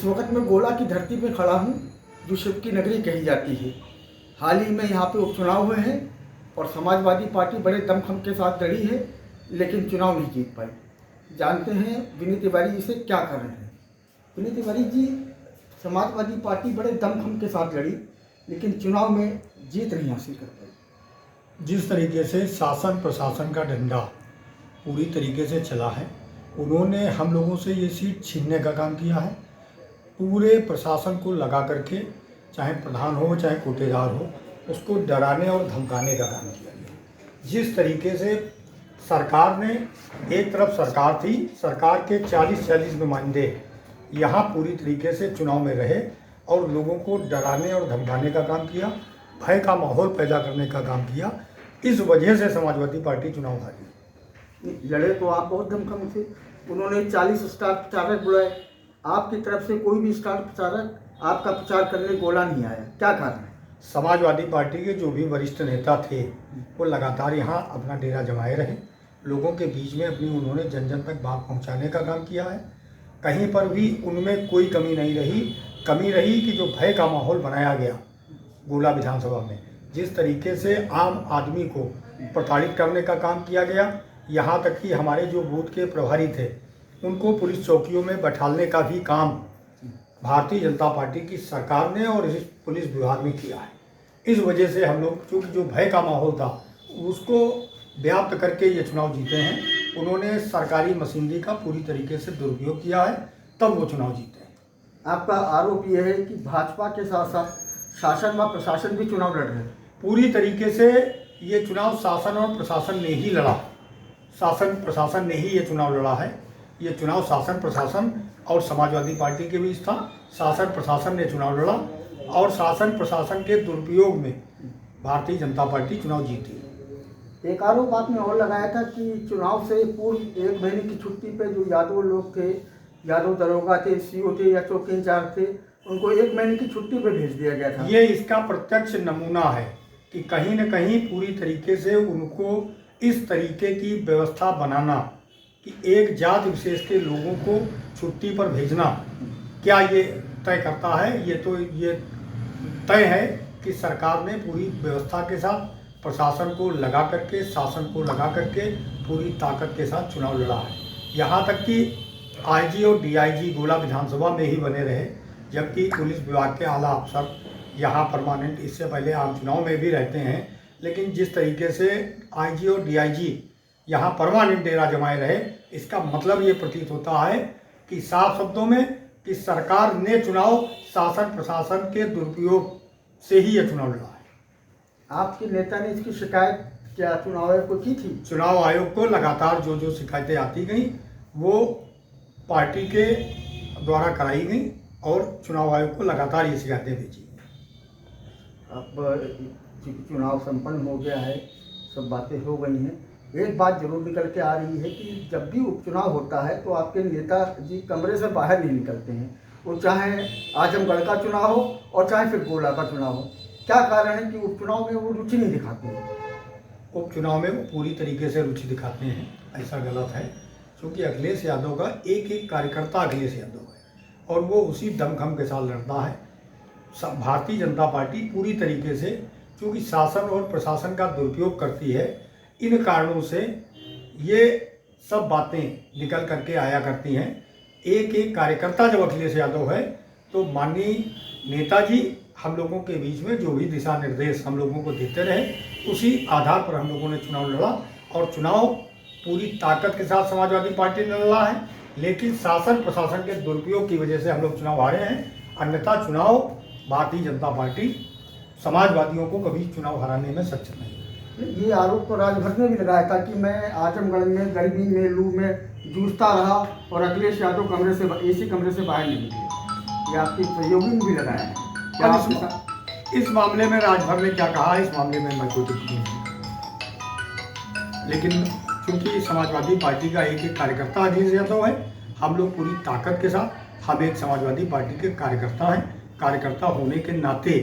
इस वक्त मैं गोला की धरती पर खड़ा हूँ, जो शिव की नगरी कही जाती है। हाल ही में यहाँ पे उपचुनाव हुए हैं और समाजवादी पार्टी बड़े दमखम के साथ लड़ी है, लेकिन चुनाव नहीं जीत पाई। जानते हैं विनीत तिवारी जी से क्या कर रहे हैं। विनीत तिवारी जी, समाजवादी पार्टी बड़े दमखम के साथ लड़ी, लेकिन चुनाव में जीत नहीं हासिल कर पाई। जिस तरीके से शासन प्रशासन का डंडा पूरी तरीके से चला है, उन्होंने हम लोगों से ये सीट छीनने का काम किया है। पूरे प्रशासन को लगा करके, चाहे प्रधान हो चाहे कोटेदार हो, उसको डराने और धमकाने का काम किया गया। जिस तरीके से सरकार ने, एक तरफ सरकार थी, सरकार के 40 नुमाइंदे यहाँ पूरी तरीके से चुनाव में रहे और लोगों को डराने और धमकाने का काम किया, भय का माहौल पैदा करने का काम किया। इस वजह से समाजवादी पार्टी चुनाव हारी। लड़े तो आप बहुत दमखम थे। उन्होंने 40 स्टार प्रचारक बुलाए, आपकी तरफ से कोई भी स्टार प्रचारक आपका प्रचार करने गोला नहीं आया, क्या कारण है? समाजवादी पार्टी के जो भी वरिष्ठ नेता थे वो लगातार यहाँ अपना डेरा जमाए रहे, लोगों के बीच में अपनी उन्होंने जन जन तक बात पहुँचाने का काम किया है। कहीं पर भी उनमें कोई कमी नहीं रही। कमी रही कि जो भय का माहौल बनाया गया गोला विधानसभा में, जिस तरीके से आम आदमी को प्रताड़ित करने का काम किया गया, यहाँ तक कि हमारे जो बूथ के प्रभारी थे उनको पुलिस चौकियों में बैठालने का भी काम भारतीय जनता पार्टी की सरकार ने और इस पुलिस विभाग ने किया है। इस वजह से हम लोग, चूँकि जो भय का माहौल था उसको व्याप्त करके ये चुनाव जीते हैं। उन्होंने सरकारी मशीनरी का पूरी तरीके से दुरुपयोग किया है, तब वो चुनाव जीते हैं। आपका आरोप यह है कि भाजपा के साथ साथ शासन व प्रशासन भी चुनाव लड़ रहे हैं। पूरी तरीके से ये चुनाव शासन और प्रशासन ने ही लड़ा। शासन प्रशासन ने ही ये चुनाव लड़ा है। ये चुनाव शासन प्रशासन और समाजवादी पार्टी के बीच था। शासन प्रशासन ने चुनाव लड़ा और शासन प्रशासन के दुरुपयोग में भारतीय जनता पार्टी चुनाव जीती। एक आरोप आपने और लगाया था कि चुनाव से पूर्व 1 महीने की छुट्टी पे जो यादव लोग थे, यादव दरोगा थे, सीओ थे या चौकी इंचार्ज थे, उनको 1 महीने की छुट्टी पे भेज दिया गया था। ये इसका प्रत्यक्ष नमूना है कि कहीं न कहीं पूरी तरीके से उनको इस तरीके की व्यवस्था बनाना कि एक जाति विशेष के लोगों को छुट्टी पर भेजना, क्या ये तय करता है? ये तय है कि सरकार ने पूरी व्यवस्था के साथ प्रशासन को लगा करके, शासन को लगा करके पूरी ताकत के साथ चुनाव लड़ा है। यहाँ तक कि आईजी और डीआईजी गोला विधानसभा में ही बने रहे, जबकि पुलिस विभाग के आला अफसर यहाँ परमानेंट, इससे पहले आम चुनाव में भी रहते हैं। लेकिन जिस तरीके से आईजी और डीआईजी यहाँ परमानेंट डेरा जमाए रहे, इसका मतलब ये प्रतीत होता है कि साफ शब्दों में कि सरकार ने चुनाव शासन प्रशासन के दुरुपयोग से ही ये चुनाव लड़ा है। आपके नेता ने इसकी शिकायत क्या चुनाव आयोग को की थी? चुनाव आयोग को लगातार जो शिकायतें आती गई वो पार्टी के द्वारा कराई गई और चुनाव आयोग को लगातार ये शिकायतें भेजी। अब चुनाव संपन्न हो गया है, सब बातें हो गई हैं, एक बात जरूर निकल के आ रही है कि जब भी उपचुनाव होता है तो आपके नेताजी कमरे से बाहर नहीं निकलते हैं, वो चाहे आजमगढ़ का चुनाव हो और चाहे फिर गोला का चुनाव हो। क्या कारण है कि उपचुनाव में वो रुचि नहीं दिखाते हैं? उपचुनाव में वो पूरी तरीके से रुचि दिखाते हैं, ऐसा गलत है। क्योंकि अखिलेश यादव का एक कार्यकर्ता अखिलेश यादव है और वो उसी दमखम के साथ लड़ता है। भारतीय जनता पार्टी पूरी तरीके से, क्योंकि शासन और प्रशासन का दुरुपयोग करती है, इन कारणों से ये सब बातें निकल करके आया करती हैं। एक कार्यकर्ता जब अखिलेश यादव है तो माननीय नेताजी हम लोगों के बीच में जो भी दिशा निर्देश हम लोगों को देते रहे, उसी आधार पर हम लोगों ने चुनाव लड़ा और चुनाव पूरी ताकत के साथ समाजवादी पार्टी ने लड़ा है। लेकिन शासन प्रशासन के दुरुपयोग की वजह से हम लोग चुनाव हारे हैं। अन्यथा चुनाव भारतीय जनता पार्टी समाजवादियों को कभी चुनाव हराने में सक्षम नहीं। ये आरोप तो राजभर ने भी लगाया था कि मैं आजमगढ़ में गर्मी में लू में जूझता रहा और अखिलेश यादव कमरे से एसी कमरे से बाहर नहीं निकले। ये आपके सहयोगी ने भी लगाया है। क्या इस मामले में राजभर ने क्या कहा, इस मामले में मैं कोई टिप्पणी नहीं। लेकिन चूंकि समाजवादी पार्टी का एक कार्यकर्ता अखिलेश यादव है, हम लोग पूरी ताकत के साथ, हम एक समाजवादी पार्टी के कार्यकर्ता हैं। कार्यकर्ता होने के नाते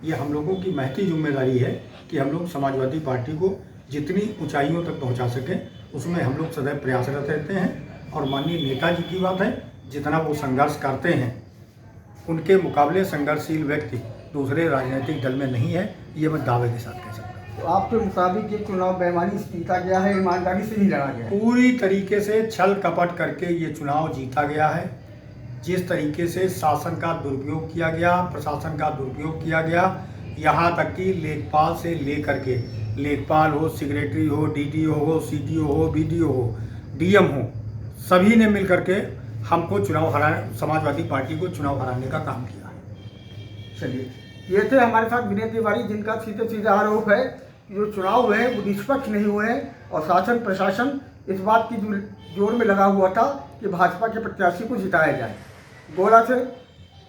ये हम लोगों की महती जिम्मेदारी है कि हम लोग समाजवादी पार्टी को जितनी ऊंचाइयों तक पहुंचा सकें, उसमें हम लोग सदैव प्रयासरत रहते हैं। और माननीय नेताजी की बात है, जितना वो संघर्ष करते हैं उनके मुकाबले संघर्षशील व्यक्ति दूसरे राजनीतिक दल में नहीं है, ये मैं दावे के साथ कह सकता हूँ। तो आपके मुताबिक ये चुनाव बेईमानी से जीता गया है, ईमानदारी से नहीं लड़ा गया है? पूरी तरीके से छल कपट करके ये चुनाव जीता गया है। जिस तरीके से शासन का दुरुपयोग किया गया, प्रशासन का दुरुपयोग किया गया, यहाँ तक कि लेखपाल से लेकर के लेखपाल हो, सेक्रेटरी हो, डीडीओ हो, सीडीओ हो, बीडीओ हो, डीएम हो, सभी ने मिल करके हमको समाजवादी पार्टी को चुनाव हराने का काम किया है। चलिए, ये थे हमारे साथ विनय तिवारी, जिनका सीधे सीधा आरोप है कि जो चुनाव हुए वो निष्पक्ष नहीं हुए हैं और शासन प्रशासन इस बात की जोर में लगा हुआ था कि भाजपा के प्रत्याशी को जिताया जाए। गोला से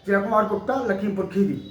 जय कुमार गुप्ता, लखीमपुर खीरी।